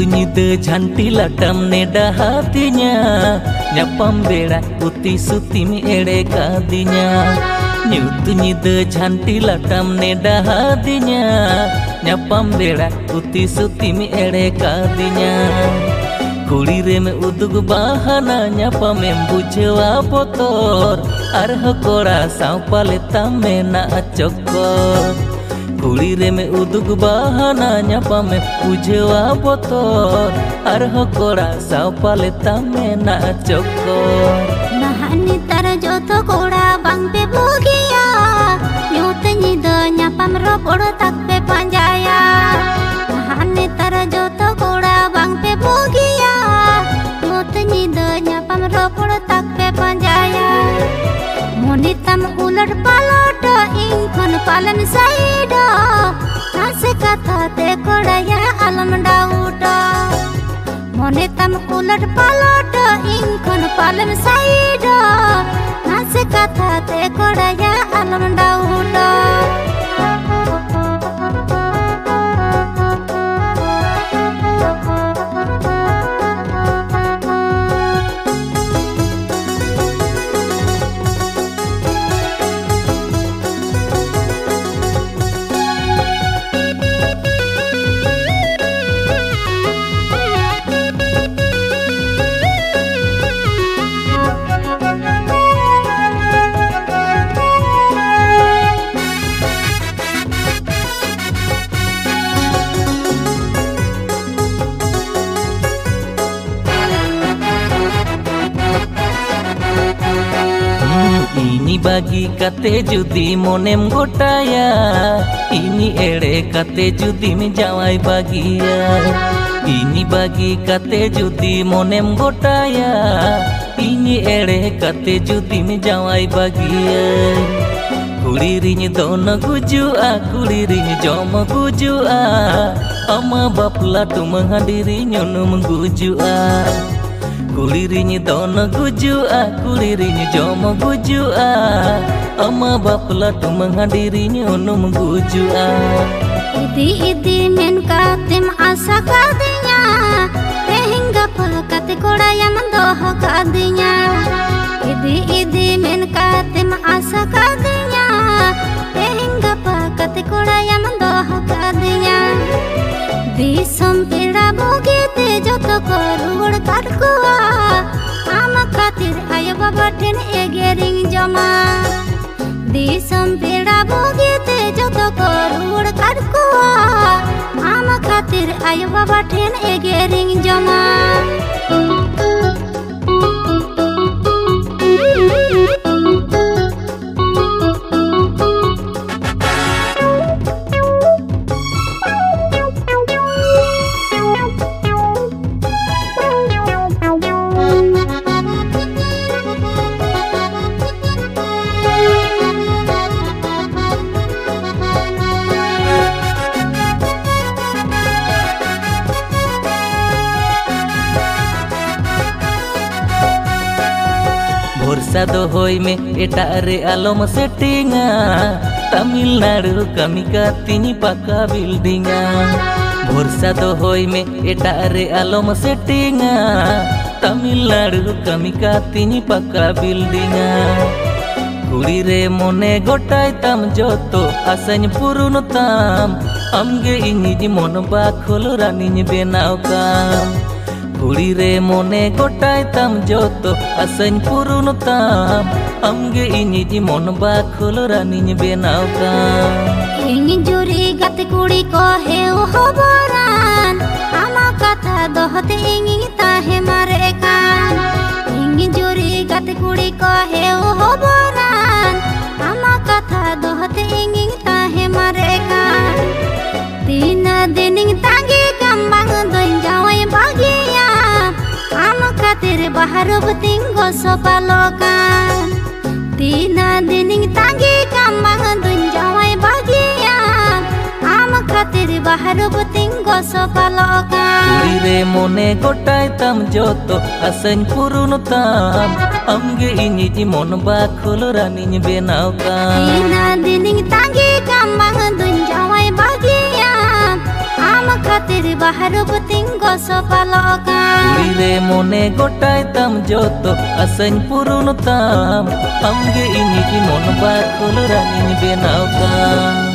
Nyutu nyida janti latam neda hatinya, nyapam beda putih sutimi ere kadinya. Nyutu nyida janti latam neda hatinya, nyapam beda putih sutimi ere kadinya. Kuli reme udug bahana nyapam embujwa potor, arha kora saupale tamena acokor. Kuli reme udug bahana nyapam embujwa potor, arha kora saupale tamena acokor. Nahani tar joto kora bang pe bogia, nyut nyida nyapam ropor tak pe panjaya. Nahani tar joto kora bang pe bogia, nyut nyida nyapam ropor tak pe panjaya. Monitam ular palot ingkon palan saida, nase kata te koraya alam dauda. Monitam ular palot ingkon palan saida, nase kata te koraya alam dauda. Ini bagi kate judi monem gotaya, ini ere kate judi menjawai bagia. Ini bagi kate judi monem gotaya, ini ere kate judi menjawai bagia. Kulirinya dona gujua, kulirinya joma gujua, ama bapla tu menghadiri nyono menggujua. Kulirinya dona gujua, kulirinya joma gujua, ama bapla tu menghadiri nyono menggujua. Idi men katim asa kadinya, hingga pakate koda yang mendoh kadinya. Idi men katim asa kadinya, hingga pakate koda yang mendoh kadinya. Disam pira bogite joto korur kadkuwa, ama katir ayo baba ten egering jama. Disam pira bogite joto korur kadkuwa, ama katir ayo baba ten egering jama. Borsa dohoi me etare alom settinga, Tamilnadu kami katini paka buildinga. Borsa dohoi me etare alom settinga, Tamilnadu kami katini paka buildinga. Kulire mone gotai tam joto asany purun tam, amge ini mon bakhol raninya benau kam. Kulire mone gotai tam joto asany purun tam, amge ini mon bakhol raninya benau kam. Ingin juri gate kuri ko heu hoboran, ama kata dohte ingin tahe marekan. Ingin juri gate kuri ko heu hoboran, ama kata dohte ingin tahe marekan. Tina dining tangi kambang doin jawai bagia, ama katir bahar betinggo sopalokan. Tina dining tangi kambang doin jawai bagia, ama katir bahar betinggo sopalokan. Kulire mone gotai tam joto asany purun tam, amge ini mon bakhol raninya benau kam. Tina dining tangi kambang doin jawai bagia, ama खातिर बाहर बतिंग गोसपालोकान कुड़ी रे मोने गोटाय तम जोतो आसें पुरुन ताम आमगे इनी मन बाखुल रानी बेनाव ताम।